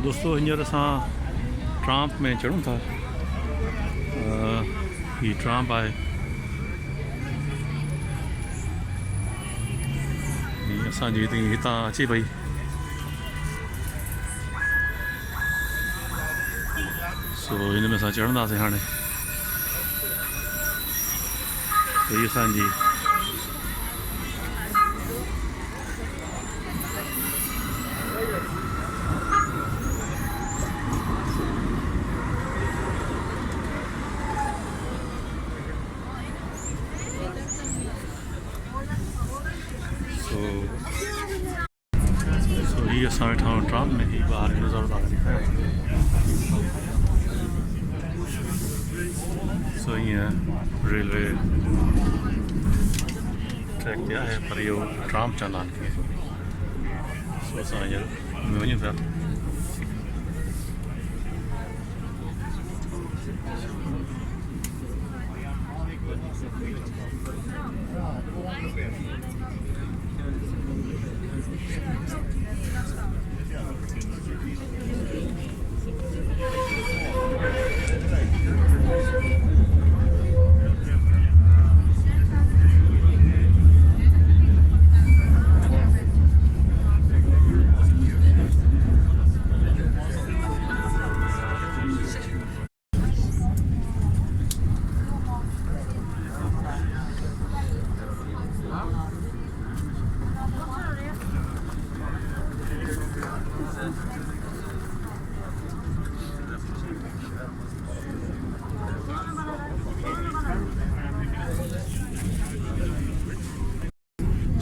दोस्तों हींअर असां ट्रांप में चढ़ूं था। ही ट्रांप आहे। असांजी हितां अचे पई। सो हिन में असां चढ़ंदासीं हाणे। हीअ असांजी ये असां वेठा आहियूं ट्राम में। ही ॿाहिरि नज़र था ॾेखारियो। सो ईअं रेलवे ट्रैक ते आहे, पर इहो ट्राम चवंदा आहिनि खे। सो असां हींअर में वञूं पिया।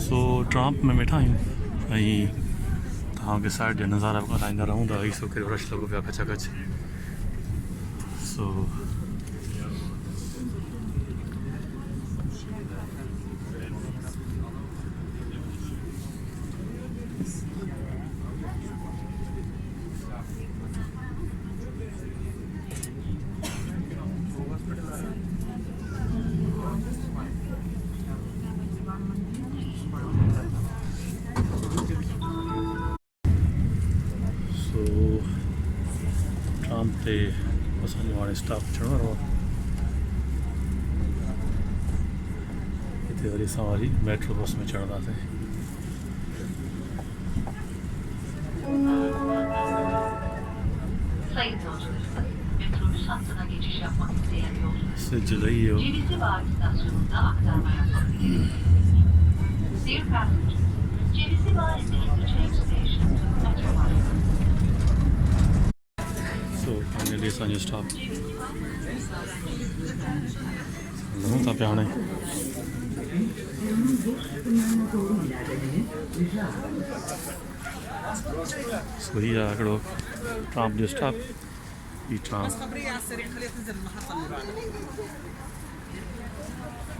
सो ट्रांप में वेठा आहियूं ऐं तव्हांखे साइड जा नज़ारा बि ॿुधाईंदा रहूं था। सो कहिड़ो रश लॻो पियो आहे खचाखच। सो ट्राम ते असांजो हाणे स्टॉप थियणो वारो आहे। हिते वरी असां वरी मेट्रो बस में चढ़ंदासीं। Sayın yolcularımız, metrobüs hattına geçiş yapmak isteyen yolcularımız, Sicilya yiyor. Cevizli Bağ istasyonunda aktarma yapmak. Dear passengers, Cevizli Bağ is the interchange station to Metropolitan. So finally असांजो stop लहूं था पिया हाणे। सो हीअ आहे हिकिड़ो ट्रांप जो stop. ही ट्रांप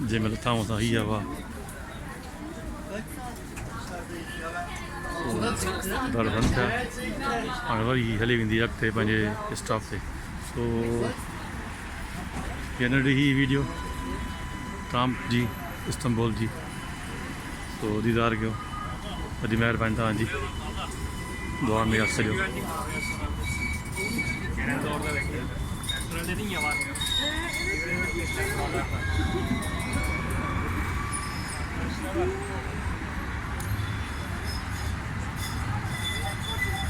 जंहिंमहिल उथां था हीअ हवा दर बंदि थिया। हाणे वरी हली वेंदी अॻिते पंहिंजे स्टॉप ते। सो हीअ नंढी ही वीडियो ट्रांप जी इस्तांबुल जी। सो दीदार कयो। वॾी महिरबानी तव्हांजी, दुआ में यादि कजो।